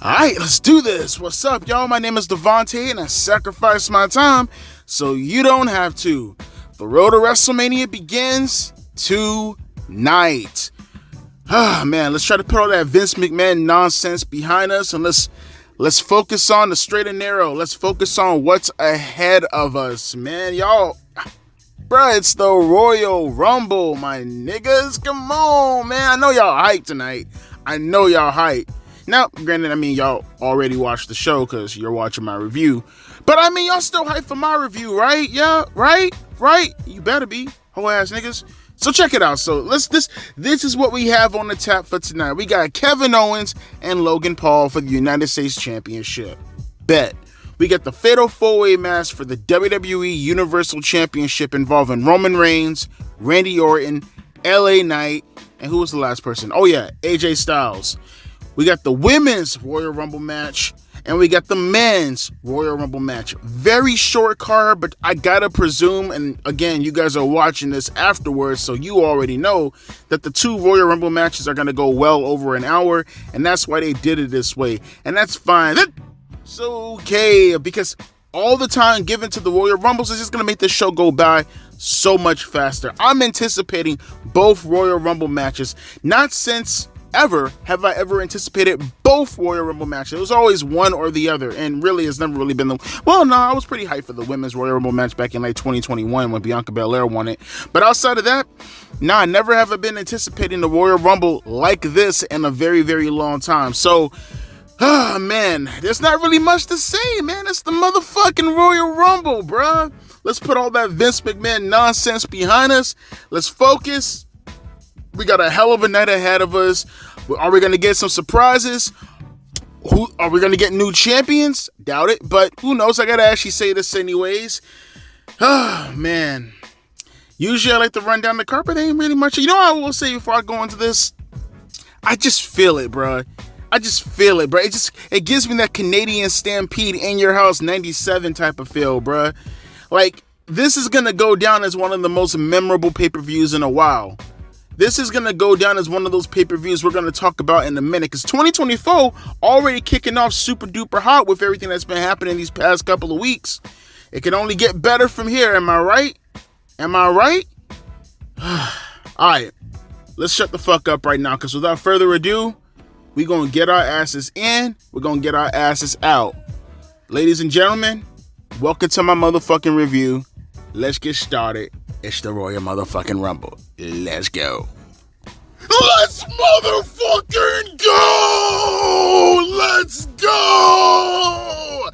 Alright, let's do this. What's up, y'all? My name is Devontae, and I sacrificed my time so you don't have to. The road to WrestleMania begins tonight. Man, let's try to put all that Vince McMahon nonsense behind us, and let's focus on the straight and narrow. Let's focus on what's ahead of us, man. Y'all, bruh, it's the Royal Rumble, my niggas. Come on, man. I know y'all hyped tonight. Now, granted, I mean, y'all already watched the show because you're watching my review. But, I mean, y'all still hyped for my review, right? Yeah, right? You better be, hoe ass niggas. So, check it out. So, this is what we have on the tap for tonight. We got Kevin Owens and Logan Paul for the United States Championship. Bet. We got the Fatal 4-Way match for the WWE Universal Championship involving Roman Reigns, Randy Orton, LA Knight, and who was the last person? Oh, yeah, AJ Styles. We got the women's Royal Rumble match, and we got the men's Royal Rumble match. Very short card, but I gotta presume, and again, you guys are watching this afterwards, so you already know that the two Royal Rumble matches are gonna go well over an hour, and that's why they did it this way. And that's fine. That's okay, because all the time given to the Royal Rumbles is just gonna make this show go by so much faster. I'm anticipating both Royal Rumble matches, not since ever have I ever anticipated both Royal Rumble matches. It was always one or the other, and really it's never really been the... Well, no, I was pretty hyped for the women's Royal Rumble match back in like 2021 when Bianca Belair won it. But outside of that, nah, never have I been anticipating the Royal Rumble like this in a very, very long time. So, man, there's not really much to say, man. It's the motherfucking Royal Rumble, bruh. Let's put all that Vince McMahon nonsense behind us. Let's focus. We got a hell of a night ahead of us. Are we going to get some surprises? Are we going to get new champions? Doubt it, but who knows? I got to actually say this anyways. Man. Usually I like to run down the carpet. Ain't really much. You know what I will say before I go into this? I just feel it, bro. It gives me that Canadian Stampede in your house 97 type of feel, bro. Like, this is going to go down as one of the most memorable pay-per-views in a while. This is going to go down as one of those pay-per-views we're going to talk about in a minute. Because 2024 already kicking off super duper hot with everything that's been happening these past couple of weeks. It can only get better from here. Am I right? Alright. Let's shut the fuck up right now. Because without further ado, we're going to get our asses in. We're going to get our asses out. Ladies and gentlemen, welcome to my motherfucking review. Let's get started. It's the Royal motherfucking Rumble. Let's go. Let's motherfucking go! Let's go!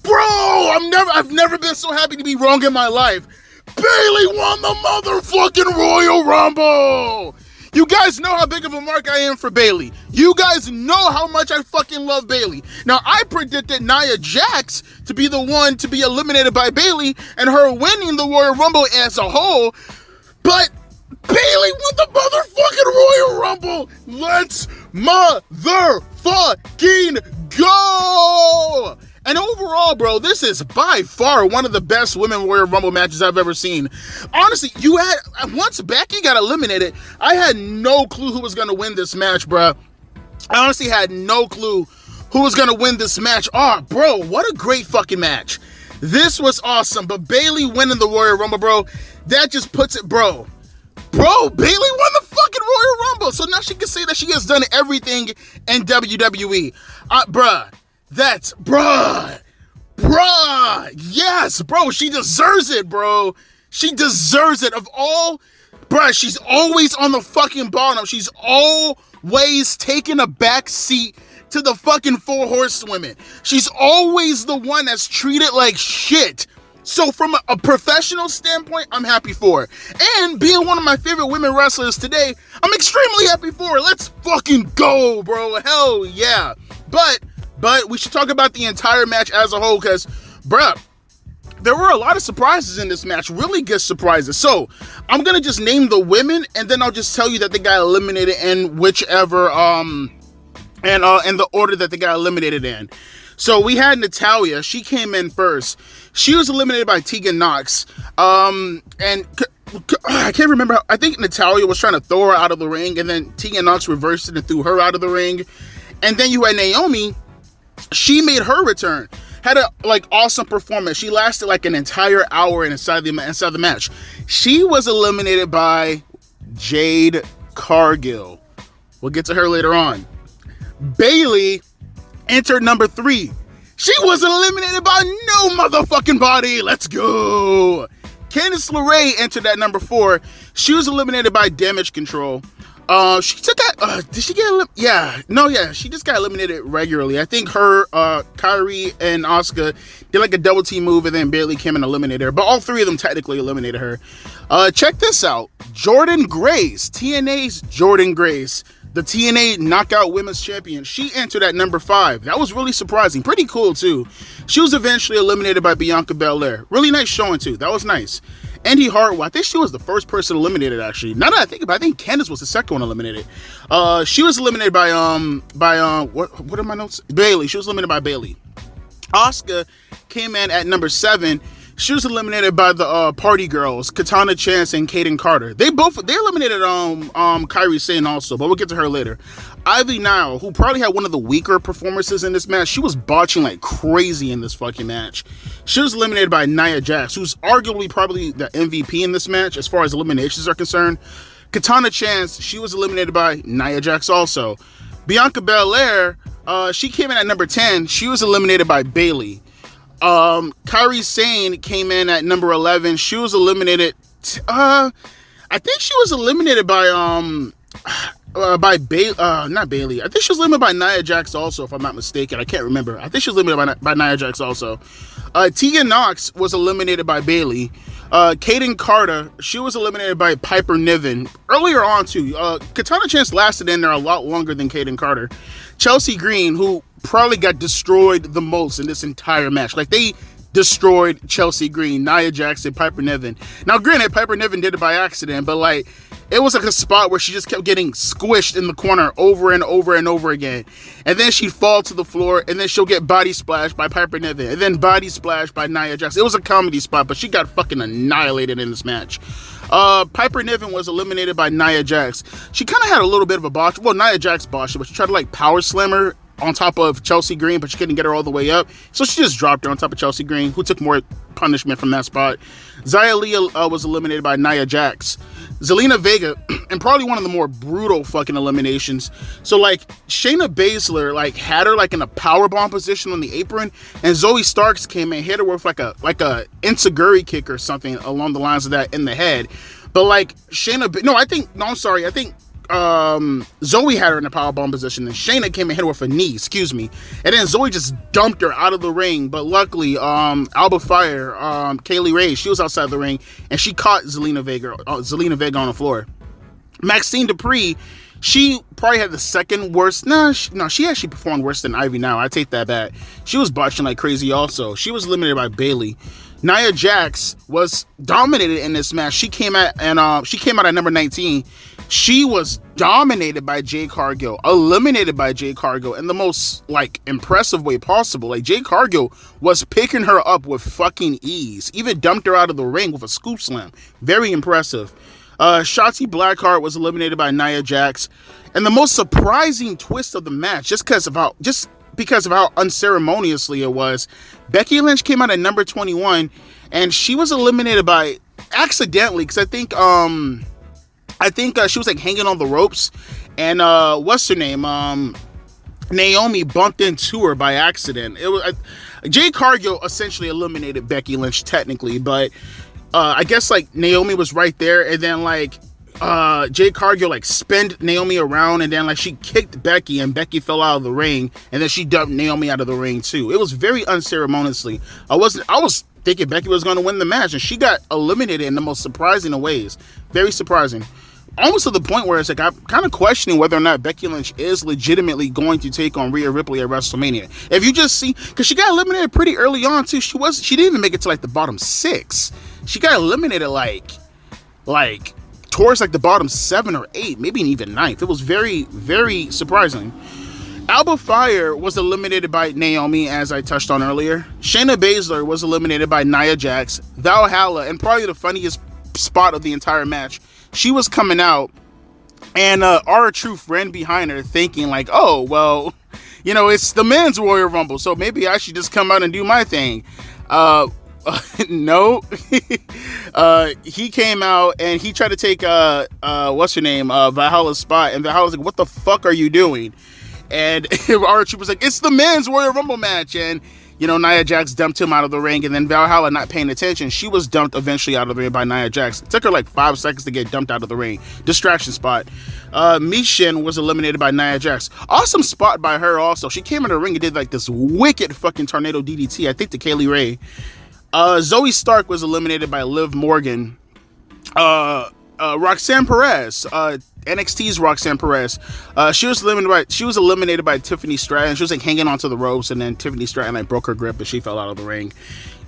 Bro, I've never been so happy to be wrong in my life. Bayley won the motherfucking Royal Rumble! You guys know how big of a mark I am for Bayley. You guys know how much I fucking love Bayley. Now, I predicted Nia Jax to be the one to be eliminated by Bayley and her winning the Royal Rumble as a whole. But Bayley won the motherfucking Royal Rumble. Let's motherfucking go! And overall, bro, this is by far one of the best women Royal Rumble matches I've ever seen. Honestly, once Becky got eliminated, I had no clue who was going to win this match, bro. I honestly had no clue who was going to win this match. Oh, bro, what a great fucking match. This was awesome, but Bayley winning the Royal Rumble, bro, that just puts it, bro, Bayley won the fucking Royal Rumble, so now she can say that she has done everything in WWE. Yes, bro, she deserves it, bro. She deserves it. Of all, she's always on the fucking bottom. She's always taking a back seat to the fucking 4 horsewomen. She's always the one that's treated like shit So from a professional standpoint, I'm happy for her. And being one of my favorite women wrestlers today, I'm extremely happy for her. Let's fucking go, bro. Hell yeah. But we should talk about the entire match as a whole, because, bruh, there were a lot of surprises in this match, really good surprises. So I'm gonna just name the women, and then I'll just tell you that they got eliminated in whichever in the order that they got eliminated in. So we had Natalya. She came in first. She was eliminated by Tegan Nox. And I can't remember. I think Natalya was trying to throw her out of the ring, and then Tegan Nox reversed it and threw her out of the ring. And then you had Naomi. She made her return. Had a awesome performance. She lasted like an entire hour inside the match. She was eliminated by Jade Cargill. We'll get to her later on. Bayley entered number 3. She was eliminated by no motherfucking body. Let's go. Candice LeRae entered at number 4. She was eliminated by Damage Control. She took that. Did she get eliminated? Yeah. No, yeah. She just got eliminated regularly. I think her, Kyrie, and Asuka did like a double team move, and then Bayley came and eliminated her. But all 3 of them technically eliminated her. Check this out. Jordynne Grace, TNA's Jordynne Grace, the TNA Knockout Women's Champion. She entered at number 5. That was really surprising. Pretty cool, too. She was eventually eliminated by Bianca Belair. Really nice showing, too. That was nice. Andy Hartwell, I think she was the first person eliminated, actually. Now that I think about it, I think Candice was the second one eliminated. She was eliminated by what are my notes? Bayley. She was eliminated by Bayley. Asuka came in at number 7. She was eliminated by the Party Girls, Katana Chance and Kaden Carter. They eliminated Kairi Sane also, but we'll get to her later. Ivy Nile, who probably had one of the weaker performances in this match, she was botching like crazy in this fucking match. She was eliminated by Nia Jax, who's arguably probably the MVP in this match as far as eliminations are concerned. Katana Chance, she was eliminated by Nia Jax also. Bianca Belair, she came in at number 10. She was eliminated by Bayley. Kairi Sane came in at number 11. She was eliminated. I think she was eliminated by not Bayley. I think she was eliminated by Nia Jax also, if I'm not mistaken. I can't remember. I think she was eliminated by Nia Jax also. Tegan Nox was eliminated by Bayley. Kaden Carter, she was eliminated by Piper Niven. Earlier on too, Katana Chance lasted in there a lot longer than Kaden Carter. Chelsea Green, who probably got destroyed the most in this entire match. Like, they destroyed Chelsea Green, Nia Jax, and Piper Niven. Now, granted, Piper Niven did it by accident, but like, it was like a spot where she just kept getting squished in the corner over and over and over again. And then she'd fall to the floor, and then she'll get body splashed by Piper Niven, and then body splashed by Nia Jax. It was a comedy spot, but she got fucking annihilated in this match. Piper Niven was eliminated by Nia Jax. She kind of had a little bit of a botch. Well, Nia Jax botched it, but she tried to like power slam her on top of Chelsea Green, but she couldn't get her all the way up. So she just dropped her on top of Chelsea Green, who took more punishment from that spot. Xia Li was eliminated by Nia Jax. Zelina Vega, and probably one of the more brutal fucking eliminations. So like, Shayna Baszler like had her like in a powerbomb position on the apron, and Zoe Starks came and hit her with like a enziguri kick or something along the lines of that in the head. But like I think Zoe had her in a powerbomb position, and Shayna came and hit her with a knee, and then Zoe just dumped her out of the ring. But luckily, Alba Fire, Kaylee Ray, she was outside the ring, and she caught Zelina Vega on the floor. Maxine Dupree, she probably had the second worst. She actually performed worse than Ivy Now. I take that back. She was botching like crazy also. She was eliminated by Bayley. Nia Jax was dominated in this match. She came out at number 19. She was dominated by Jade Cargill, eliminated by Jade Cargill in the most like impressive way possible. Like, Jade Cargill was picking her up with fucking ease, even dumped her out of the ring with a scoop slam. Very impressive. Shotzi Blackheart was eliminated by Nia Jax, and the most surprising twist of the match, just because of how unceremoniously it was, Becky Lynch came out at number 21, and she was eliminated by accidentally, because I think she was like hanging on the ropes, and what's her name? Naomi bumped into her by accident. It was Jade Cargill essentially eliminated Becky Lynch technically, but I guess like Naomi was right there, and then like Jade Cargill like spinned Naomi around, and then like she kicked Becky, and Becky fell out of the ring, and then she dumped Naomi out of the ring too. It was very unceremoniously. I was thinking Becky was going to win the match, and she got eliminated in the most surprising of ways. Very surprising. Almost to the point where it's like I'm kind of questioning whether or not Becky Lynch is legitimately going to take on Rhea Ripley at WrestleMania. If you just see, because she got eliminated pretty early on too. She didn't even make it to like the bottom 6. She got eliminated like towards like the bottom 7 or 8, maybe even 9th. It was very, very surprising. Alba Fire was eliminated by Naomi, as I touched on earlier. Shayna Baszler was eliminated by Nia Jax. Valhalla, and probably the funniest spot of the entire match, she was coming out, and R-Truth ran behind her thinking like, oh, well, you know, it's the men's Royal Rumble, so maybe I should just come out and do my thing. No. He came out and he tried to take what's her name, Valhalla's spot, and Valhalla's like, what the fuck are you doing? And R-Truth was like, it's the men's Royal Rumble match. And you know, Nia Jax dumped him out of the ring, and then Valhalla, not paying attention, she was dumped eventually out of the ring by Nia Jax. It took her like 5 seconds to get dumped out of the ring. Distraction spot. Michin was eliminated by Nia Jax. Awesome spot by her also. She came in the ring and did like this wicked fucking tornado DDT, I think, to Kaylee Ray. Zoe Stark was eliminated by Liv Morgan. Roxanne Perez, NXT's Roxanne Perez, she was eliminated by Tiffany Stratton. She was like hanging onto the ropes, and then Tiffany Stratton like broke her grip and she fell out of the ring.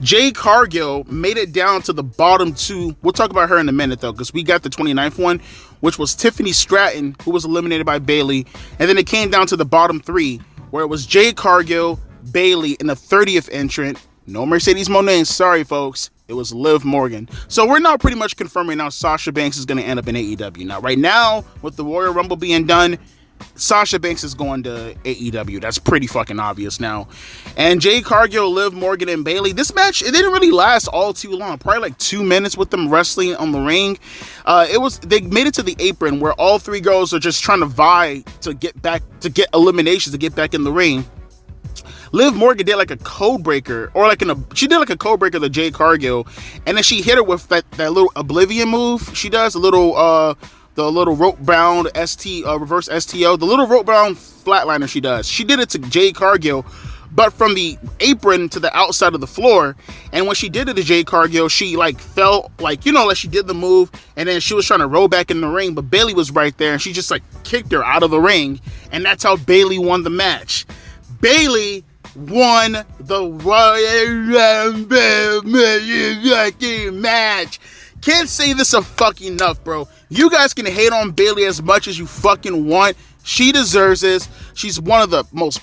Jade Cargill made it down to the bottom 2. We'll talk about her in a minute though, because we got the 29th one, which was Tiffany Stratton, who was eliminated by Bayley, and then it came down to the bottom 3, where it was Jade Cargill, Bayley, and the 30th entrant, no Mercedes Moné, sorry folks, it was Liv Morgan. So we're now pretty much confirming now Sasha Banks is going to end up in AEW. Now, right now, with the Royal Rumble being done, Sasha Banks is going to AEW. That's pretty fucking obvious now. And Jade Cargill, Liv Morgan, and Bayley, this match, it didn't really last all too long. Probably like 2 minutes with them wrestling on the ring. They made it to the apron where all 3 girls are just trying to vie to get eliminations, to get back in the ring. Liv Morgan did like a code breaker, or she did like a code breaker to Jade Cargill, and then she hit her with that little Oblivion move. She does the little rope bound reverse STO, the little rope bound flatliner she does. She did it to Jade Cargill, but from the apron to the outside of the floor. And when she did it to Jade Cargill, she like fell, like, you know, like she did the move, and then she was trying to roll back in the ring, but Bayley was right there, and she just like kicked her out of the ring, and that's how Bayley won the match. Bayley won the Royal Rumble match. Can't say this enough, bro. You guys can hate on Bayley as much as you fucking want. She deserves this. She's one of the most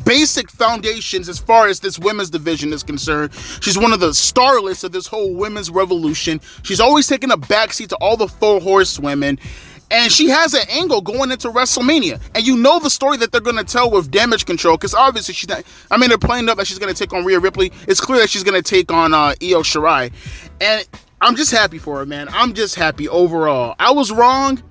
basic foundations as far as this women's division is concerned. She's one of the starlets of this whole women's revolution. She's always taking a backseat to all the 4 horsewomen. And she has an angle going into WrestleMania. And you know the story that they're going to tell with Damage Control. Because obviously she's not... I mean, they're playing up that she's going to take on Rhea Ripley. It's clear that she's going to take on Io Shirai. And I'm just happy for her, man. I'm just happy overall. I was wrong,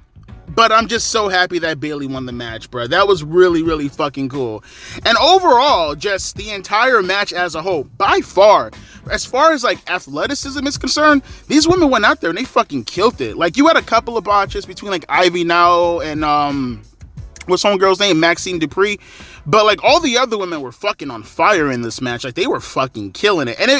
but I'm just so happy that Bayley won the match, bro. That was really, really fucking cool. And overall, just the entire match as a whole, by far, as far as like athleticism is concerned, these women went out there and they fucking killed it. Like, you had a couple of botches between like Ivy Now and what's some girl's name, Maxine Dupree, but like all the other women were fucking on fire in this match. Like, they were fucking killing it. And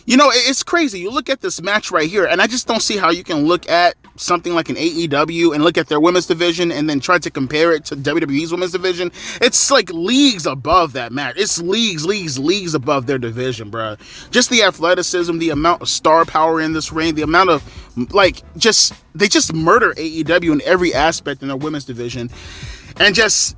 it's crazy. You look at this match right here, and I just don't see how you can look at something like an AEW and look at their women's division and then try to compare it to WWE's women's division. It's like leagues above that match. It's leagues above their division, bro. Just the athleticism, the amount of star power in this ring, the amount of they just murder AEW in every aspect in their women's division. And just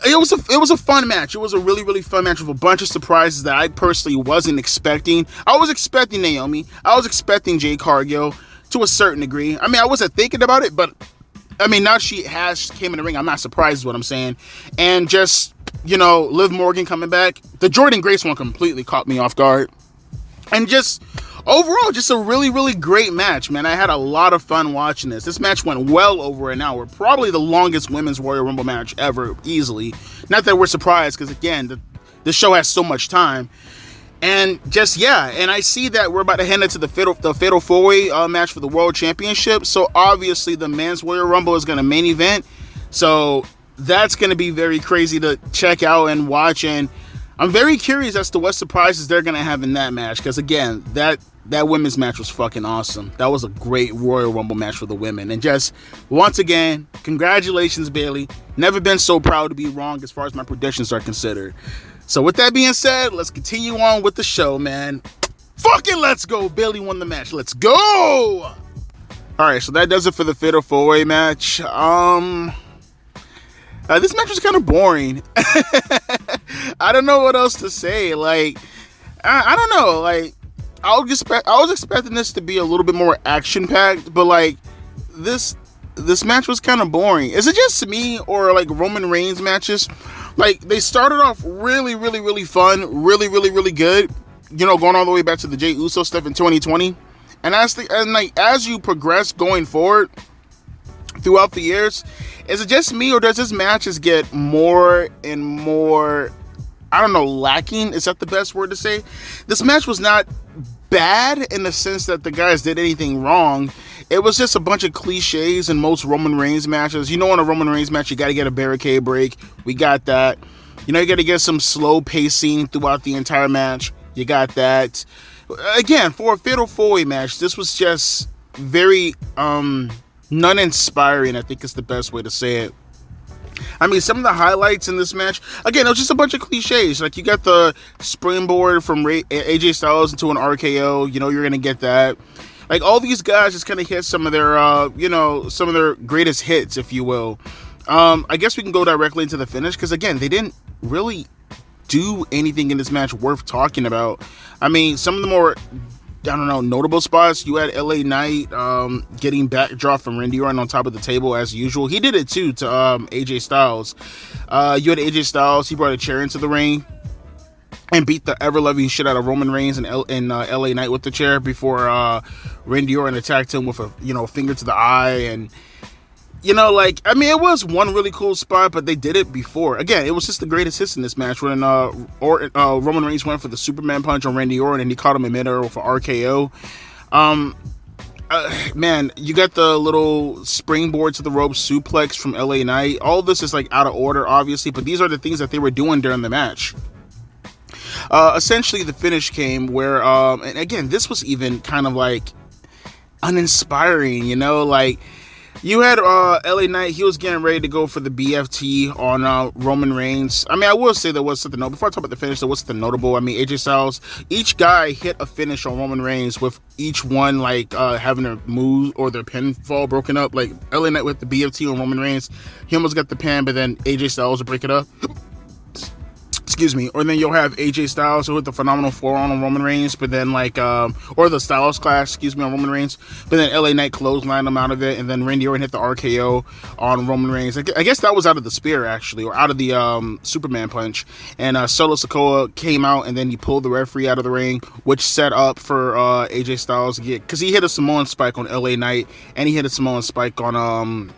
it was a fun match. It was a really, really fun match with a bunch of surprises that I personally wasn't expecting. I was expecting Naomi. I was expecting Jade Cargill to a certain degree. I mean, I wasn't thinking about it, but I mean, now she came in the ring, I'm not surprised is what I'm saying. And just, you know, Liv Morgan coming back. The Jordan Grace one completely caught me off guard. And just overall, just a really, really great match, man. I had a lot of fun watching this. This match went well over an hour. Probably the longest women's Royal Rumble match ever, easily. Not that we're surprised, because again, the show has so much time. And just, yeah, and I see that we're about to head into the Fatal 4-Way match for the World Championship. So obviously the men's Royal Rumble is going to main event. So that's going to be very crazy to check out and watch. And I'm very curious as to what surprises they're going to have in that match, because again, that women's match was fucking awesome. That was a great Royal Rumble match for the women. And just, once again, congratulations, Bayley. Never been so proud to be wrong as far as my predictions are considered. So with that being said, let's continue on with the show, man. Fucking let's go. Bayley won the match. Let's go. Alright, so that does it for the Fatal 4-Way match. This match was kind of boring. I don't know what else to say. Like, I don't know. Like, I was expecting this to be a little bit more action-packed, but like, this match was kind of boring. Is it just me, or like Roman Reigns matches? Like, they started off really, really, really fun, really, really, really good. You know, going all the way back to the Jey Uso stuff in 2020, and as you progress going forward throughout the years, is it just me, or does this match just get more and more, I don't know, lacking? Is that the best word to say? This match was not bad in the sense that the guys did anything wrong. It was just a bunch of cliches in most Roman Reigns matches. You know, in a Roman Reigns match, you got to get a barricade break. We got that. You know, you got to get some slow pacing throughout the entire match. You got that. Again, for a Fatal 4-Way match, this was just very non-inspiring, I think is the best way to say it. I mean, some of the highlights in this match, again, it was just a bunch of cliches. Like, you got the springboard from AJ Styles into an RKO. You know, you're going to get that. Like, all these guys just kind of hit some of their, some of their greatest hits, if you will. I guess we can go directly into the finish, because, again, they didn't really do anything in this match worth talking about. I mean, some of the more, I don't know, notable spots, you had LA Knight getting backdrop from Randy Orton on top of the table as usual. He did it too to AJ Styles. You had AJ Styles, he brought a chair into the ring and beat the ever-loving shit out of Roman Reigns and LA Knight with the chair before Randy Orton attacked him with a, finger to the eye. And it was one really cool spot, but they did it before. Again, it was just the greatest hits in this match when Roman Reigns went for the Superman punch on Randy Orton and he caught him in midair for RKO. Man, you got the little springboard to the rope suplex from LA Knight. All this is like out of order, obviously, but these are the things that they were doing during the match. Essentially, the finish came where, and again, this was even kind of like uninspiring, you had LA Knight, he was getting ready to go for the BFT on Roman Reigns. I mean, I will say there was something notable. Before I talk about the finish, there was something notable. I mean, AJ Styles, each guy hit a finish on Roman Reigns with each one, having their move or their pinfall broken up. Like, LA Knight with the BFT on Roman Reigns, he almost got the pin, but then AJ Styles would break it up. Excuse me. Or then you'll have AJ Styles who hit the phenomenal forearm on Roman Reigns, but then or the Styles Clash, on Roman Reigns, but then LA Knight clotheslined him out of it, and then Randy Orton hit the RKO on Roman Reigns. I guess that was out of the spear, actually, or out of the Superman punch, and Solo Sikoa came out, and then he pulled the referee out of the ring, which set up for AJ Styles to get, because he hit a Samoan spike on LA Knight, and he hit a Samoan spike on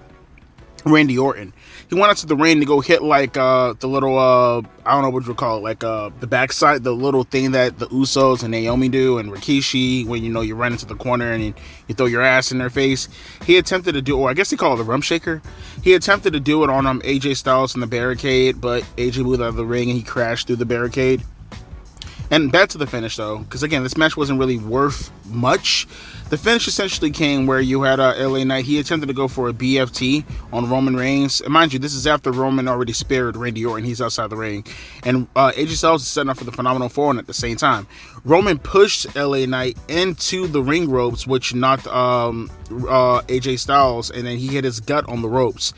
Randy Orton. He went out to the ring to go hit the little I don't know what you call it, the backside, the little thing that the Usos and Naomi do, and Rikishi, when you run into the corner and you throw your ass in their face. He attempted to do, or I guess they call it the rump shaker. He attempted to do it on AJ Styles in the barricade, but AJ moved out of the ring and he crashed through the barricade. And back to the finish, though, because again, this match wasn't really worth much. The finish essentially came where you had LA Knight. He attempted to go for a BFT on Roman Reigns. And mind you, this is after Roman already spared Randy Orton. He's outside the ring. And AJ Styles is setting up for the phenomenal forearm at the same time. Roman pushed LA Knight into the ring ropes, which knocked AJ Styles, and then he hit his gut on the ropes.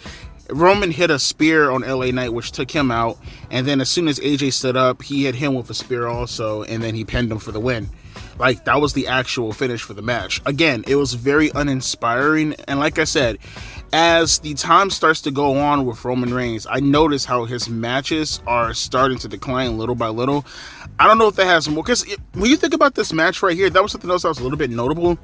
Roman hit a spear on LA Knight, which took him out, and then as soon as AJ stood up, he hit him with a spear also, and then he pinned him for the win. That was the actual finish for the match. Again, it was very uninspiring, and like I said, as the time starts to go on with Roman Reigns, I notice how his matches are starting to decline little by little. I don't know if that has more, because when you think about this match right here, that was something else that was a little bit notable.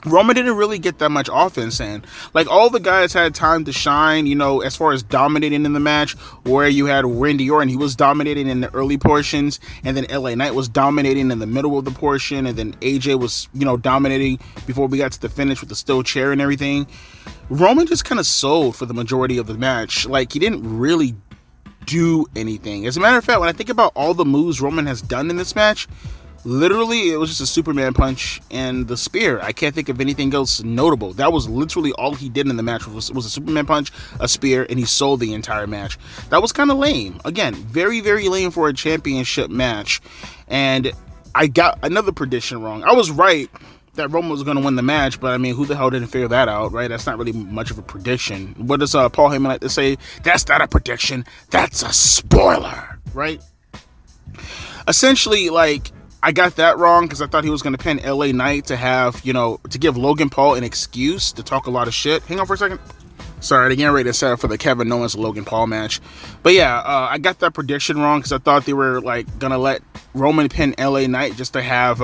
Roman didn't really get that much offense in. All the guys had time to shine, as far as dominating in the match, where you had Randy Orton, he was dominating in the early portions, and then LA Knight was dominating in the middle of the portion, and then AJ was, dominating before we got to the finish with the steel chair and everything. Roman just kind of sold for the majority of the match. He didn't really do anything. As a matter of fact, when I think about all the moves Roman has done in this match, literally it was just a Superman punch and the spear. I can't think of anything else notable. That was literally all he did in the match was a Superman punch, a spear, and he sold the entire match. That was kind of lame. Again, very, very lame for a championship match. And I got another prediction wrong. I was right that Roman was going to win the match, but I mean, who the hell didn't figure that out, right? That's not really much of a prediction. What does Paul Heyman like to say? That's not a prediction. That's a spoiler, right? Essentially, like, I got that wrong because I thought he was going to pin LA Knight to have, to give Logan Paul an excuse to talk a lot of shit. Hang on for a second. Sorry, they're getting ready to set up for the Kevin Owens Logan Paul match. But yeah, I got that prediction wrong because I thought they were like gonna let Roman pin LA Knight just to have,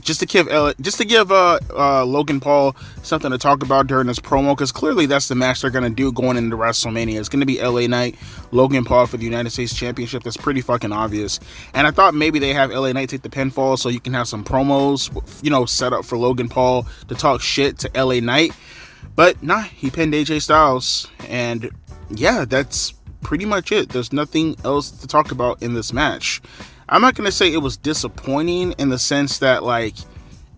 just to give Logan Paul something to talk about during this promo, because clearly that's the match they're gonna do going into WrestleMania. It's gonna be LA Knight, Logan Paul for the United States Championship. That's pretty fucking obvious. And I thought maybe they have LA Knight take the pinfall so you can have some promos, set up for Logan Paul to talk shit to LA Knight. But nah, he pinned AJ Styles, and yeah, that's pretty much it. There's nothing else to talk about in this match. I'm not going to say it was disappointing in the sense that, like,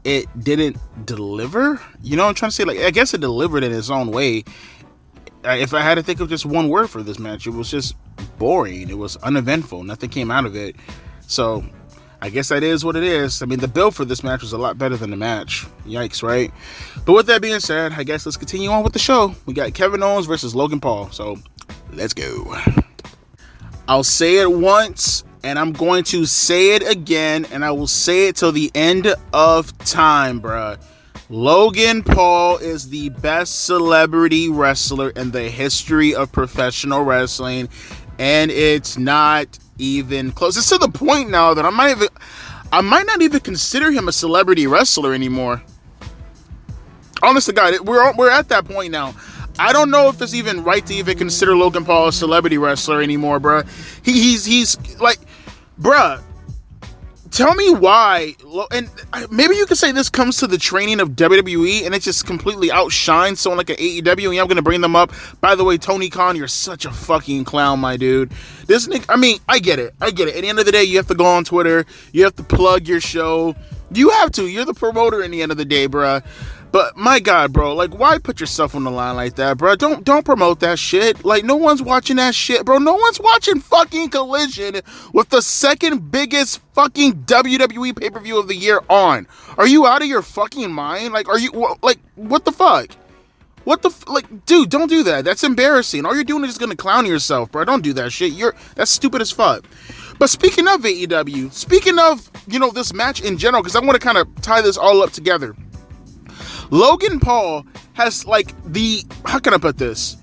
it didn't deliver. I'm trying to say, like, I guess it delivered in its own way. If I had to think of just one word for this match, it was just boring. It was uneventful. Nothing came out of it. So I guess that is what it is. I mean, the build for this match was a lot better than the match. Yikes, right? But with that being said, I guess let's continue on with the show. We got Kevin Owens versus Logan Paul. So let's go. I'll say it once, and I'm going to say it again, and I will say it till the end of time, bruh. Logan Paul is the best celebrity wrestler in the history of professional wrestling, and it's not even close. It's to the point now that I might not even consider him a celebrity wrestler anymore. Honest to God, we're at that point now. I don't know if it's even right to even consider Logan Paul a celebrity wrestler anymore, bruh. He's like, bruh, tell me why. And maybe you could say this comes to the training of WWE, and it just completely outshines someone like an AEW. And I'm going to bring them up. By the way, Tony Khan, you're such a fucking clown, my dude. This nigga, I mean, I get it. At the end of the day, you have to go on Twitter. You have to plug your show. You have to. You're the promoter in the end of the day, bruh. But my God, bro, like, why put yourself on the line like that, bro? Don't promote that shit. Like, no one's watching that shit, bro. No one's watching fucking Collision with the second biggest fucking WWE pay-per-view of the year on. Are you out of your fucking mind? Like, are you, like, what the fuck? Like, dude, don't do that. That's embarrassing. All you're doing is just gonna clown yourself, bro. Don't do that shit. That's stupid as fuck. But speaking of AEW, speaking of, this match in general, because I want to kind of tie this all up together. Logan Paul has, like, how can I put this?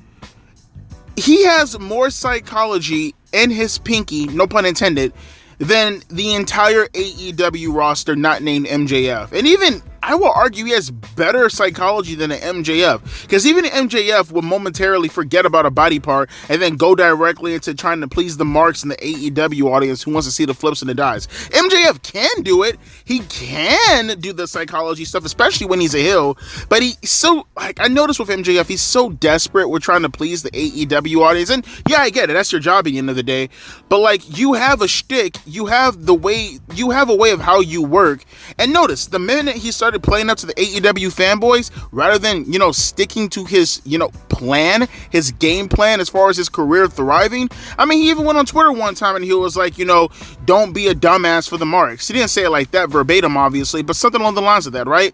He has more psychology in his pinky, no pun intended, than the entire AEW roster not named MJF. And even, I will argue, he has better psychology than an MJF. Because even an MJF will momentarily forget about a body part and then go directly into trying to please the marks in the AEW audience who wants to see the flips and the dives. MJF can do it. He can do the psychology stuff, especially when he's a heel. But he's so, like, I noticed with MJF, he's so desperate with trying to please the AEW audience. And yeah, I get it. That's your job at the end of the day. But, like, you have a shtick. You have a way of how you work. And notice, the minute he started playing up to the AEW fanboys, rather than, sticking to his, plan, his game plan as far as his career thriving. I mean, he even went on Twitter one time and he was like, don't be a dumbass for the marks. He didn't say it like that verbatim, obviously, but something along the lines of that, right?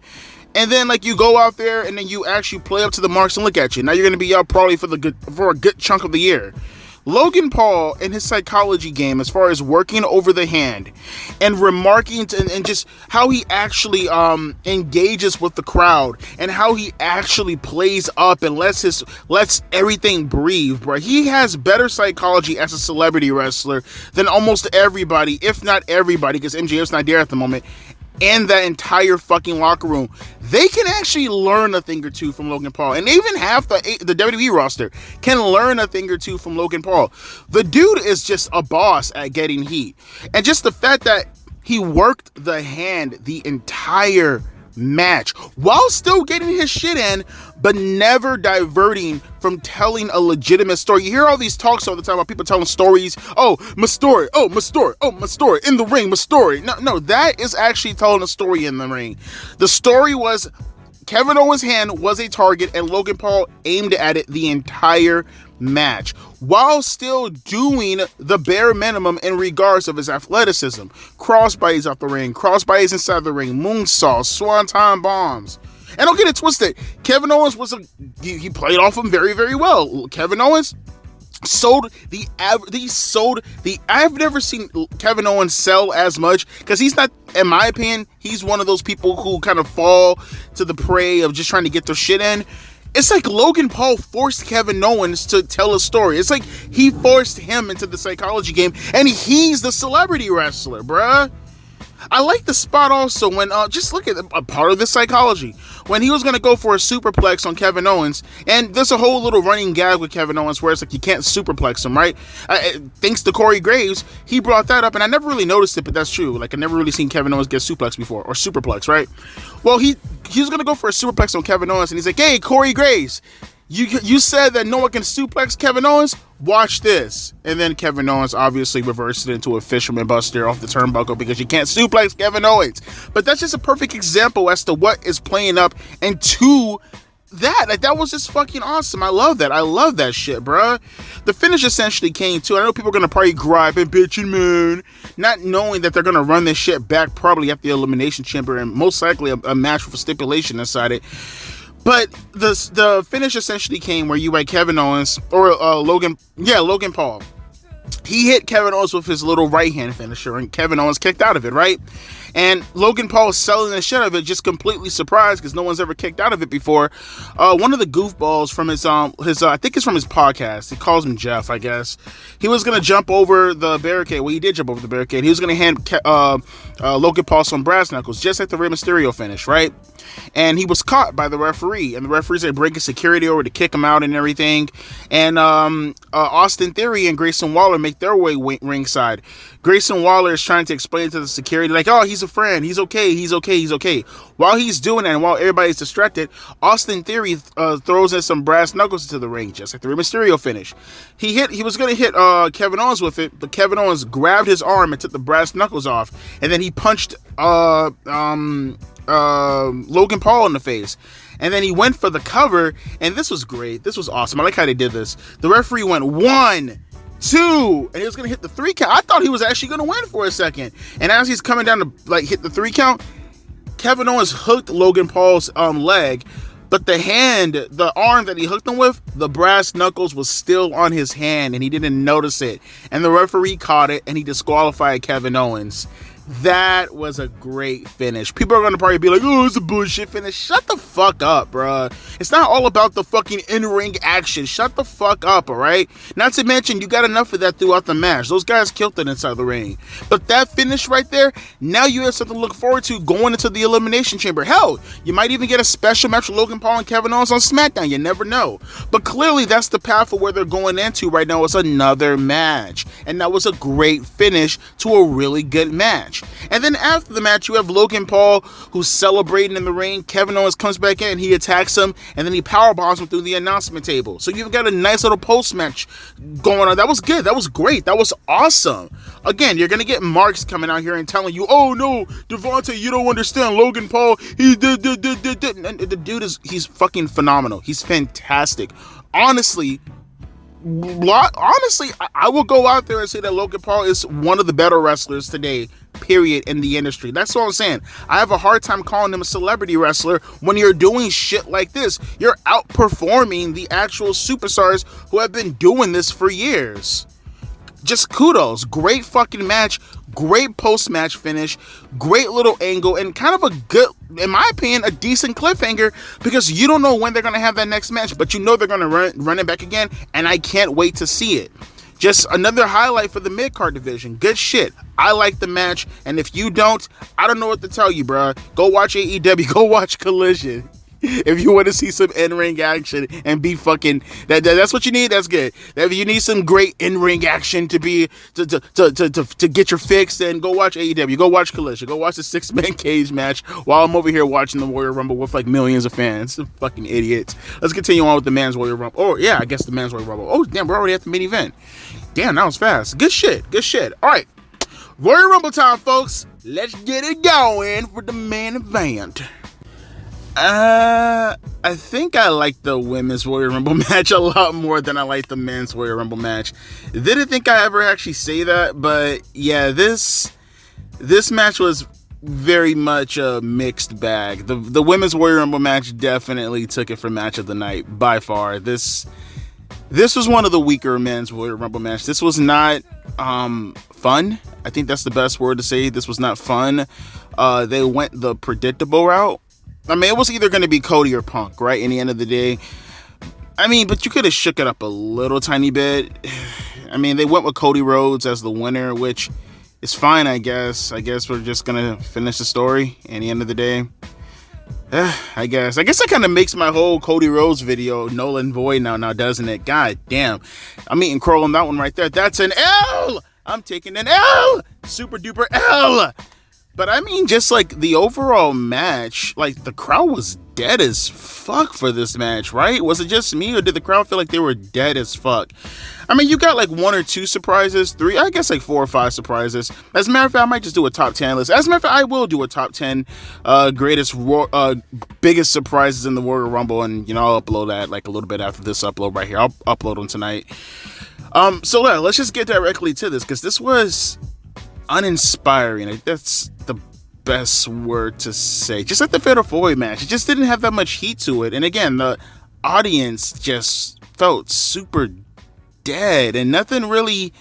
And then, like, you go out there and then you actually play up to the marks and look at you. Now you're going to be out probably for a good chunk of the year. Logan Paul and his psychology game, as far as working over the hand and remarking and just how he actually engages with the crowd and how he actually plays up and lets everything breathe, bro. He has better psychology as a celebrity wrestler than almost everybody, if not everybody, because MJF's not there at the moment, and that entire fucking locker room. They can actually learn a thing or two from Logan Paul. And even half the WWE roster can learn a thing or two from Logan Paul. The dude is just a boss at getting heat. And just the fact that he worked the hand the entire match while still getting his shit in, but never diverting from telling a legitimate story. You hear all these talks all the time about people telling stories. Oh, my story. Oh, my story. Oh, my story. In the ring, my story. No, that is actually telling a story in the ring. The story was Kevin Owens' hand was a target and Logan Paul aimed at it the entire match while still doing the bare minimum in regards of his athleticism. Crossbodies out the ring, crossbodies inside the ring, moonsaults, swanton bombs. And don't get it twisted, Kevin Owens he played off him very, very well. Kevin Owens I've never seen Kevin Owens sell as much, because he's not, in my opinion, he's one of those people who kind of fall to the prey of just trying to get their shit in. It's like Logan Paul forced Kevin Owens to tell a story. It's like he forced him into the psychology game, and he's the celebrity wrestler, bruh. I like the spot also when, just look at a part of the psychology. When he was going to go for a superplex on Kevin Owens, and there's a whole little running gag with Kevin Owens where it's like you can't superplex him, right? Thanks to Corey Graves, he brought that up, and I never really noticed it, but that's true. Like, I never really seen Kevin Owens get suplex before, or superplex, right? Well, he was going to go for a superplex on Kevin Owens, and he's like, hey, Corey Graves, you said that no one can suplex Kevin Owens? Watch this. And then Kevin Owens obviously reversed it into a fisherman buster off the turnbuckle because you can't suplex Kevin Owens. But that's just a perfect example as to what is playing up into that. Like, that was just fucking awesome. I love that. I love that shit, bruh. The finish essentially came too. I know people are going to probably gripe and bitching, man, not knowing that they're going to run this shit back probably at the Elimination Chamber and most likely a match with a stipulation inside it. But the finish essentially came where you had Kevin Owens, or Logan Paul. He hit Kevin Owens with his little right hand finisher, and Kevin Owens kicked out of it, right? And Logan Paul is selling the shit out of it, just completely surprised because no one's ever kicked out of it before. One of the goofballs from his I think it's from his podcast. He calls him Jeff, I guess. He was gonna jump over the barricade. Well, he did jump over the barricade. He was gonna hand Logan Paul some brass knuckles, just like the Rey Mysterio finish, right? And he was caught by the referee, and the referee said breaking security over to kick him out and everything. And Austin Theory and Grayson Waller make their way ringside. Grayson Waller is trying to explain to the security, like, oh, he's a friend, he's okay. While he's doing that, and while everybody's distracted, Austin Theory throws in some brass knuckles into the ring, just like the Rey Mysterio finish. He was going to hit Kevin Owens with it, but Kevin Owens grabbed his arm and took the brass knuckles off, and then he punched Logan Paul in the face. And then he went for the cover, and this was great. This was awesome. I like how they did this. The referee went 1, 2, and he was going to hit the 3 count. I thought he was actually going to win for a second. And as he's coming down to like hit the 3 count, Kevin Owens hooked Logan Paul's leg, but the arm that he hooked him with, the brass knuckles was still on his hand, and he didn't notice it. And the referee caught it, and he disqualified Kevin Owens. That was a great finish. People are going to probably be like, oh, it's a bullshit finish. Shut the fuck up, bruh. It's not all about the fucking in-ring action. Shut the fuck up, alright? Not to mention, you got enough of that throughout the match. Those guys killed it inside the ring. But that finish right there, now you have something to look forward to going into the Elimination Chamber. Hell, you might even get a special match with Logan Paul and Kevin Owens on SmackDown. You never know. But clearly, that's the path of where they're going into right now. It's another match. And that was a great finish to a really good match. And then after the match, you have Logan Paul, who's celebrating in the ring. Kevin Owens comes back in, he attacks him, and then he powerbombs him through the announcement table. So you've got a nice little post-match going on. That was good. That was great. That was awesome. Again, you're going to get marks coming out here and telling you, oh no, Devontae, you don't understand. Logan Paul, he did. And the dude he's fucking phenomenal. He's fantastic. Honestly, I will go out there and say that Logan Paul is one of the better wrestlers today, period, in the industry. That's all I'm saying. I have a hard time calling him a celebrity wrestler when you're doing shit like this. You're outperforming the actual superstars who have been doing this for years. Just kudos. Great fucking match. Great post-match finish. Great little angle. And kind of a good, in my opinion, a decent cliffhanger, because you don't know when they're going to have that next match, but you know they're going to run it back again, and I can't wait to see it. Just another highlight for the mid-card division. Good shit. I like the match, and if you don't, I don't know what to tell you, bruh. Go watch AEW. Go watch Collision. If you want to see some in-ring action and be fucking that's what you need. That's good. If you need some great in-ring action to get your fix, then go watch AEW. Go watch Collision. Go watch the 6-man cage match while I'm over here watching the Royal Rumble with like millions of fans. Fucking idiots. Let's continue on with the Men's Royal Rumble. Oh yeah, I guess the Men's Royal Rumble. Oh damn, we're already at the main event. Damn, that was fast. Good shit. All right, Royal Rumble time, folks. Let's get it going for the main event. I think I like the women's Royal Rumble match a lot more than I like the men's Royal Rumble match. Didn't think I ever actually say that, but yeah, this match was very much a mixed bag. The women's Royal Rumble match definitely took it for match of the night by far. This was one of the weaker men's Royal Rumble match. This was not fun. I think that's the best word to say. This was not fun. They went the predictable route. I mean, it was either going to be Cody or Punk, right? In the end of the day. I mean, but you could have shook it up a little tiny bit. I mean, they went with Cody Rhodes as the winner, which is fine, I guess. I guess we're just going to finish the story in the end of the day. I guess that kind of makes my whole Cody Rhodes video null and void now, doesn't it? God damn. I'm eating crow on that one right there. That's an L! I'm taking an L! Super duper L! But I mean, just like the overall match, like the crowd was dead as fuck for this match, right? Was it just me, or did the crowd feel like they were dead as fuck? I mean, you got like 1 or 2 surprises, 3, I guess like 4 or 5 surprises. As a matter of fact, I might just do a top 10 list. As a matter of fact, I will do a top 10 biggest surprises in the Royal Rumble, and I'll upload that like a little bit after this upload right here. I'll upload them tonight. So let's just get directly to this, because this was uninspiring. That's the best word to say. Just like the Fatal 4-Way match, it just didn't have that much heat to it. And again, the audience just felt super dead, and nothing really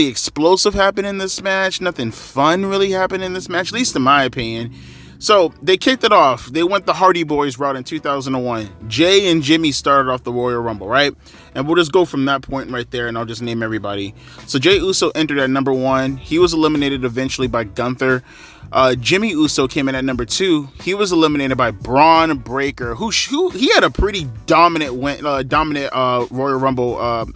explosive happened in this match. Nothing fun really happened in this match, at least in my opinion. So they kicked it off. They went the Hardy Boys route in 2001. Jay and Jimmy started off the Royal Rumble, right? And we'll just go from that point right there, and I'll just name everybody. So Jay Uso entered at number 1. He was eliminated eventually by Gunther. Jimmy Uso came in at number 2. He was eliminated by Braun Breaker, who he had a pretty dominant Royal Rumble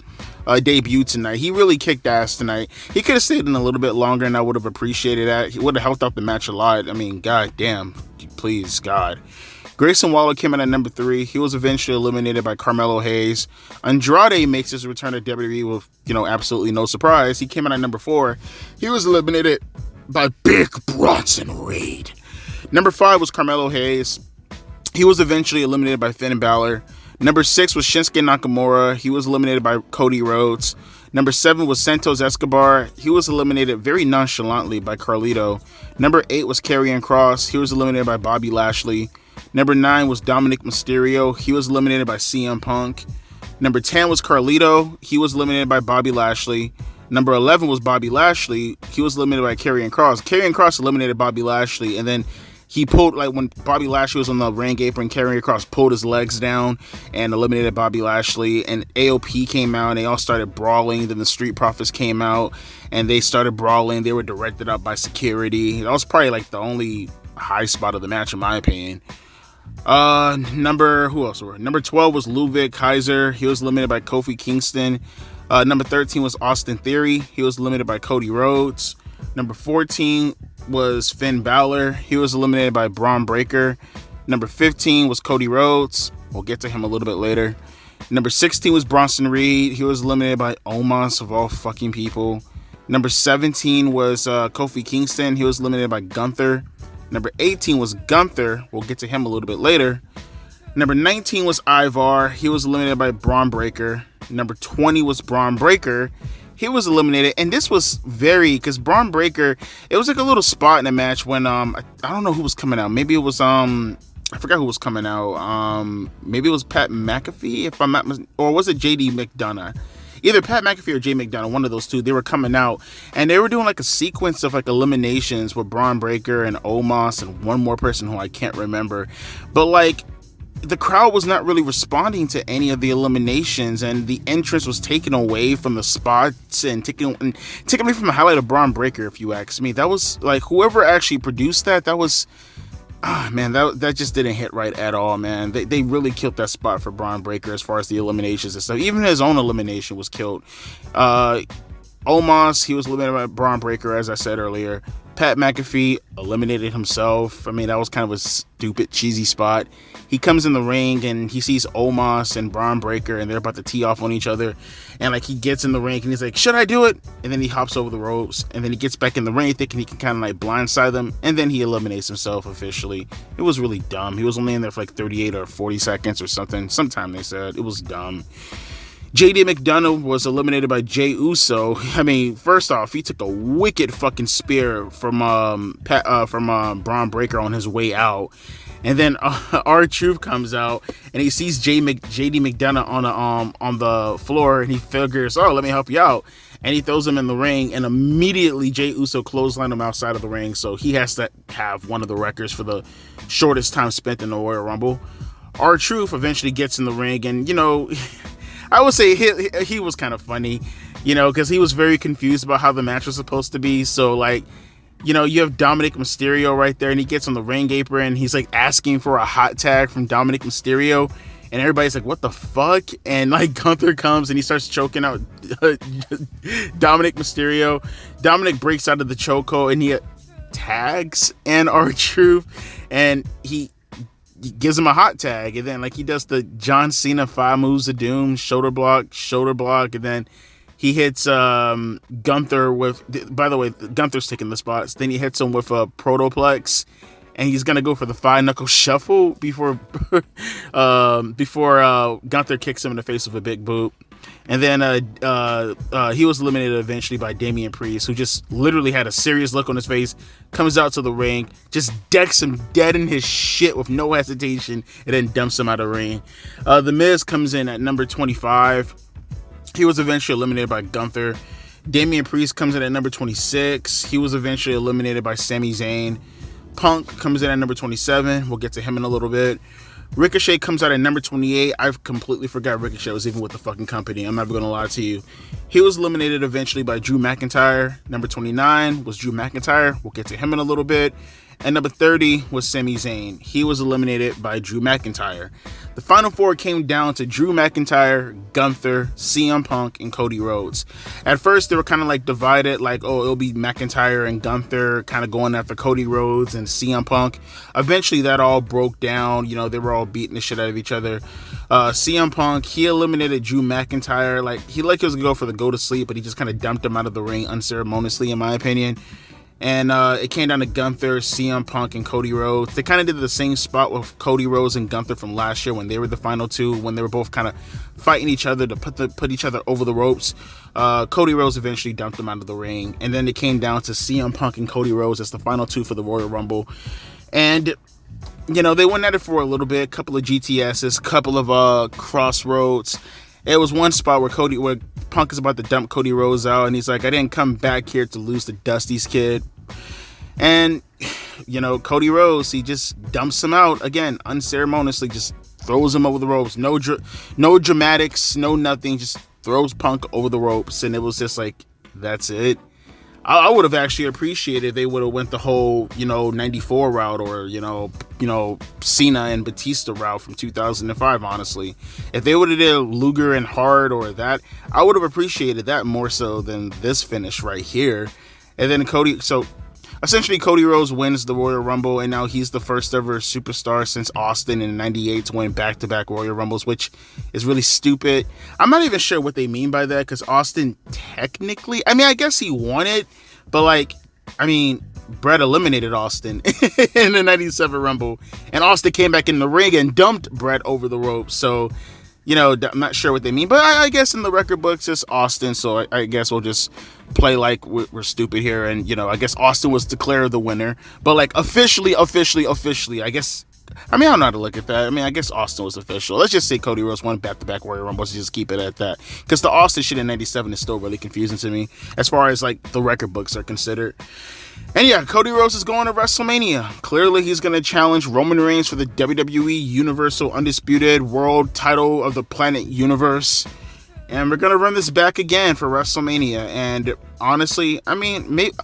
debut tonight. He really kicked ass tonight. He could have stayed in a little bit longer, and I would have appreciated that. He would have helped out the match a lot. I mean, god damn, please, God. Grayson Waller came in at number 3. He was eventually eliminated by Carmelo Hayes. Andrade makes his return to WWE with, absolutely no surprise. He came in at number 4. He was eliminated by Big Bronson Reed. Number 5 was Carmelo Hayes. He was eventually eliminated by Finn Balor. Number 6 was Shinsuke Nakamura. He was eliminated by Cody Rhodes. Number 7 was Santos Escobar. He was eliminated very nonchalantly by Carlito. Number 8 was Karrion Kross. He was eliminated by Bobby Lashley. Number 9 was Dominic Mysterio. He was eliminated by CM Punk. Number 10 was Carlito. He was eliminated by Bobby Lashley. Number 11 was Bobby Lashley. He was eliminated by Karrion Kross. Karrion Kross eliminated Bobby Lashley, and then he pulled, like when Bobby Lashley was on the ring apron, Karrion Kross pulled his legs down and eliminated Bobby Lashley, and AOP came out and they all started brawling. Then the Street Profits came out and they started brawling. They were directed up by security. That was probably like the only high spot of the match in my opinion. Number 12 was Ludwig Kaiser. He was eliminated by Kofi Kingston. Number 13 was Austin Theory. He was eliminated by Cody Rhodes. Number 14 was Finn Balor. He was eliminated by Braun Breaker. Number 15 was Cody Rhodes. We'll get to him a little bit later. Number 16 was Bronson Reed. He was eliminated by Omos of all fucking people. Number 17 was Kofi Kingston. He was eliminated by Gunther. Number 18 was Gunther. We'll get to him a little bit later. Number 19 was Ivar. He was eliminated by Braun Breaker. Number 20 was Braun Breaker. He was eliminated, and this was because Braun Breaker, it was like a little spot in the match when I don't know who was coming out. Maybe it was I forgot who was coming out. Maybe it was Pat McAfee, if I'm not, or was it JD McDonough? Either Pat McAfee or Jay McDonough, one of those two. They were coming out, and they were doing like a sequence of like eliminations with Braun Breaker and Omos and one more person who I can't remember, but like, the crowd was not really responding to any of the eliminations, and the entrance was taken away from the spots and taken away from the highlight of Braun Breaker, if you ask me. That was like, whoever actually produced that was man, that just didn't hit right at all, man. They really killed that spot for Braun Breaker as far as the eliminations and stuff. Even his own elimination was killed. Omos, he was eliminated by Braun Breaker, as I said earlier. Pat McAfee eliminated himself. I mean, that was kind of a stupid, cheesy spot. He comes in the ring and he sees Omos and Braun Breaker and they're about to tee off on each other. And like he gets in the ring and he's like, should I do it? And then he hops over the ropes and then he gets back in the ring thinking he can kind of like blindside them. And then he eliminates himself officially. It was really dumb. He was only in there for like 38 or 40 seconds or something. Sometime they said. It was dumb. JD McDonough was eliminated by Jey Uso. I mean, first off, he took a wicked fucking spear from Braun Breaker on his way out. And then R-Truth comes out and he sees JD McDonough on the floor and he figures, oh, let me help you out. And he throws him in the ring and immediately Jey Uso clotheslined him outside of the ring. So he has to have one of the records for the shortest time spent in the Royal Rumble. R-Truth eventually gets in the ring and, you know, I would say he was kind of funny, you know, because he was very confused about how the match was supposed to be. So, like, you know, you have Dominic Mysterio right there, and he gets on the ring apron, and he's, like, asking for a hot tag from Dominic Mysterio, and everybody's like, what the fuck? And, like, Gunther comes, and he starts choking out Dominic Mysterio. Dominic breaks out of the chokehold, and he tags and R-Truth, and he gives him a hot tag, and then like he does the John Cena 5 moves of doom, shoulder block, and then he hits Gunther with, by the way, Gunther's taking the spots, then he hits him with a protoplex, and he's gonna go for the 5-knuckle shuffle before Gunther kicks him in the face with a big boot. And then he was eliminated eventually by Damian Priest, who just literally had a serious look on his face, comes out to the ring, just decks him dead in his shit with no hesitation, and then dumps him out of the ring. The Miz comes in at number 25. He was eventually eliminated by Gunther. Damian Priest comes in at number 26. He was eventually eliminated by Sami Zayn. Punk comes in at number 27. We'll get to him in a little bit. Ricochet comes out at number 28. I've completely forgot Ricochet was even with the fucking company. I'm never going to lie to you. He was eliminated eventually by Drew McIntyre. Number 29 was Drew McIntyre. We'll get to him in a little bit. And number 30 was Sami Zayn. He was eliminated by Drew McIntyre. The final four came down to Drew McIntyre, Gunther, CM Punk, and Cody Rhodes. At first, they were kind of like divided, like, oh, it'll be McIntyre and Gunther kind of going after Cody Rhodes and CM Punk. Eventually, that all broke down. You know, they were all beating the shit out of each other. CM Punk, he eliminated Drew McIntyre. Like, he was going to go for the go to sleep, but he just kind of dumped him out of the ring unceremoniously, in my opinion. And it came down to Gunther, CM Punk, and Cody Rhodes. They kind of did the same spot with Cody Rhodes and Gunther from last year when they were the final two, when they were both kind of fighting each other to put each other over the ropes. Cody Rhodes eventually dumped them out of the ring. And then it came down to CM Punk and Cody Rhodes as the final two for the Royal Rumble. And, you know, they went at it for a little bit, a couple of GTSs, a couple of crossroads. It was one spot where Punk is about to dump Cody Rhodes out, and he's like, I didn't come back here to lose to Dusty's kid. And, you know, Cody Rhodes, he just dumps him out, again, unceremoniously, just throws him over the ropes. No dramatics, no nothing, just throws Punk over the ropes, and it was just like, that's it. I would have actually appreciated if they would have went the whole, you know, 94 route, or, you know, Cena and Batista route from 2005, honestly. If they would have did Luger and Hart or that, I would have appreciated that more so than this finish right here. And then essentially Cody Rhodes wins the Royal Rumble, and now he's the first ever superstar since Austin in 98 to win back-to-back Royal Rumbles, which is really stupid. I'm not even sure what they mean by that, because Austin technically, I mean, I guess he won it, but like, I mean, Bret eliminated Austin in the 97 Rumble, and Austin came back in the ring and dumped Bret over the ropes. So, you know, I'm not sure what they mean, but I guess in the record books it's Austin, so I guess we'll just play like we're stupid here, and, you know, I guess Austin was declared the winner, but like officially, I guess, I mean, I don't know how to look at that. I mean, I guess Austin was official. Let's just say Cody Rhodes won back-to-back Royal Rumbles, just keep it at that, because the Austin shit in 97 is still really confusing to me, as far as like the record books are considered. And yeah, Cody Rhodes is going to WrestleMania. Clearly, he's going to challenge Roman Reigns for the WWE Universal Undisputed World title of the Planet Universe. And we're going to run this back again for WrestleMania. And honestly, I mean, maybe,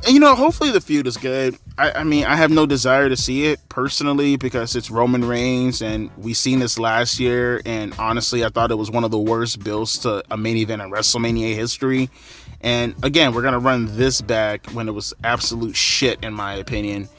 you know, hopefully the feud is good. I mean, I have no desire to see it personally because it's Roman Reigns and we seen this last year. And honestly, I thought it was one of the worst builds to a main event in WrestleMania history. And again, we're going to run this back when it was absolute shit, in my opinion.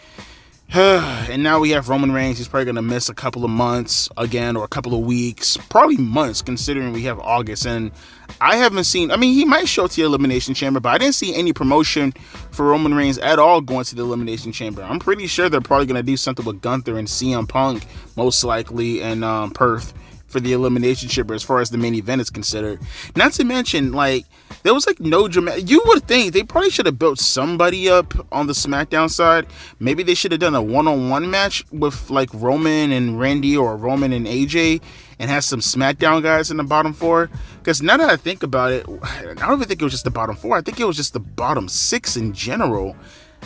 And now we have Roman Reigns. He's probably going to miss a couple of months again, or a couple of weeks, probably months, considering we have August. And I haven't seen, I mean, he might show to the Elimination Chamber, but I didn't see any promotion for Roman Reigns at all going to the Elimination Chamber. I'm pretty sure they're probably going to do something with Gunther and CM Punk, most likely, in Perth for the Elimination Chamber as far as the main event is considered. Not to mention, like, there was like no dramatic. You would think they probably should have built somebody up on the SmackDown side. Maybe they should have done a one-on-one match with like Roman and Randy or Roman and AJ and had some SmackDown guys in the bottom four. Because now that I think about it, I don't even think it was just the bottom four. I think it was just the bottom six in general.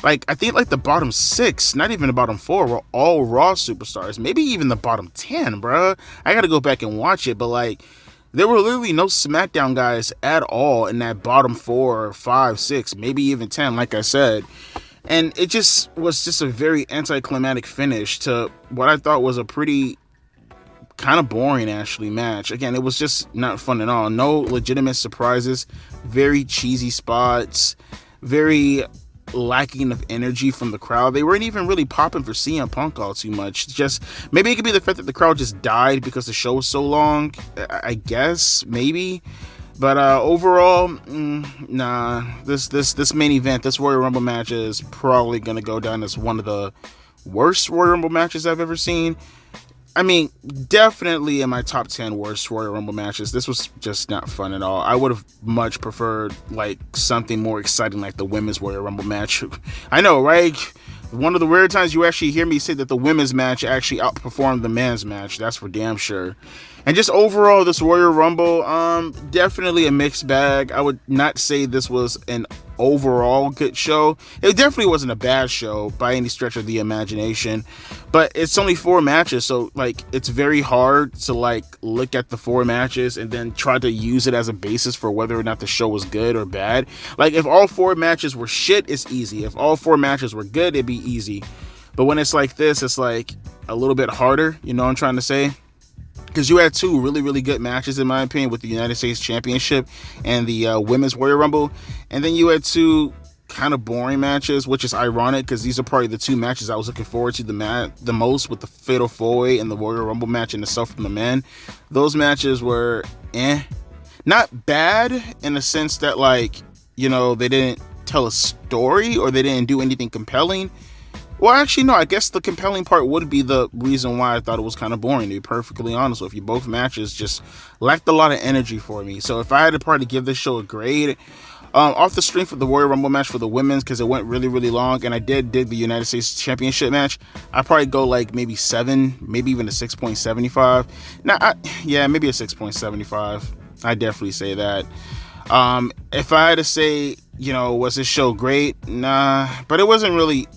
Like, I think like the bottom six, not even the bottom four, were all Raw superstars. Maybe even the bottom 10, bruh. I gotta go back and watch it, but like, there were literally no SmackDown guys at all in that bottom 4, 5, 6, maybe even 10, like I said. And it just was just a very anticlimactic finish to what I thought was a pretty kind of boring, actually, match. Again, it was just not fun at all. No legitimate surprises, very cheesy spots, very lacking of energy from the crowd. They weren't even really popping for CM Punk all too much. Just maybe it could be the fact that the crowd just died because the show was so long. I guess maybe, but overall, nah. This main event, this Royal Rumble match is probably gonna go down as one of the worst Royal Rumble matches I've ever seen. I mean, definitely in my top 10 worst Royal Rumble matches. This was just not fun at all. I would have much preferred like something more exciting like the women's Royal Rumble match. I know, right? One of the rare times you actually hear me say that the women's match actually outperformed the men's match. That's for damn sure. And just overall, this Royal Rumble, definitely a mixed bag. I would not say this was an overall good show. It definitely wasn't a bad show by any stretch of the imagination, but it's only 4 matches, so like it's very hard to like look at the 4 matches and then try to use it as a basis for whether or not the show was good or bad. Like if all 4 matches were shit, it's easy. If all 4 matches were good, it'd be easy. But when it's like this, it's like a little bit harder, you know what I'm trying to say? Because you had 2 really, really good matches, in my opinion, with the United States Championship and the Women's Royal Rumble. And then you had 2 kind of boring matches, which is ironic because these are probably the 2 matches I was looking forward to the most, with the Fatal 4-Way and the Royal Rumble match in itself from the men. Those matches were not bad in the sense that, like, you know, they didn't tell a story or they didn't do anything compelling. Well, actually, no, I guess the compelling part would be the reason why I thought it was kind of boring, to be perfectly honest with you. Both matches just lacked a lot of energy for me. So if I had to probably give this show a grade, off the strength of the Royal Rumble match for the women's, because it went really, really long, and I did dig the United States Championship match, I'd probably go like maybe 7, maybe even a 6.75. Now, maybe a 6.75. I'd definitely say that. If I had to say, you know, was this show great? Nah, but it wasn't really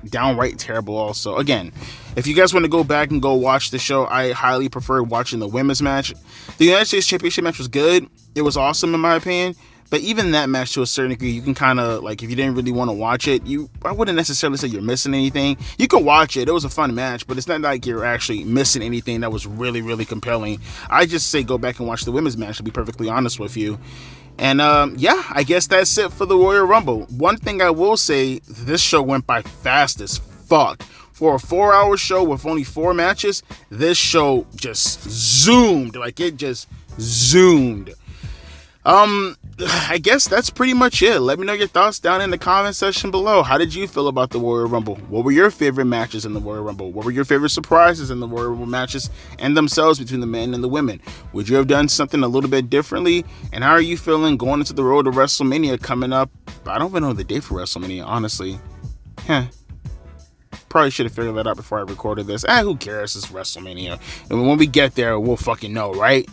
downright terrible also. Again, if you guys want to go back and go watch the show, I highly prefer watching the women's match. The United States Championship match was good. It was awesome in my opinion. But even that match, to a certain degree, you can kind of, like, if you didn't really want to watch it, I wouldn't necessarily say you're missing anything. You can watch it. It was a fun match, but it's not like you're actually missing anything that was really, really compelling. I just say go back and watch the women's match, to be perfectly honest with you. And, I guess that's it for the Royal Rumble. One thing I will say, this show went by fast as fuck. For a 4-hour show with only 4 matches, this show just zoomed. Like, it just zoomed. I guess that's pretty much it. Let me know your thoughts down in the comment section below. How did you feel about the Royal Rumble? What were your favorite matches in the Royal Rumble? What were your favorite surprises in the Royal Rumble matches and themselves between the men and the women? Would you have done something a little bit differently? And how are you feeling going into the road to WrestleMania coming up? I don't even know the date for WrestleMania, honestly. Probably should have figured that out before I recorded this. Who cares? It's WrestleMania. And when we get there, we'll fucking know, right?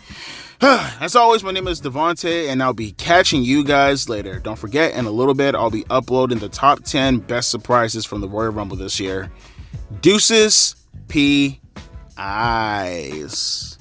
As always, my name is Devontae, and I'll be catching you guys later. Don't forget, in a little bit, I'll be uploading the top 10 best surprises from the Royal Rumble this year. Deuces, P. Eyes.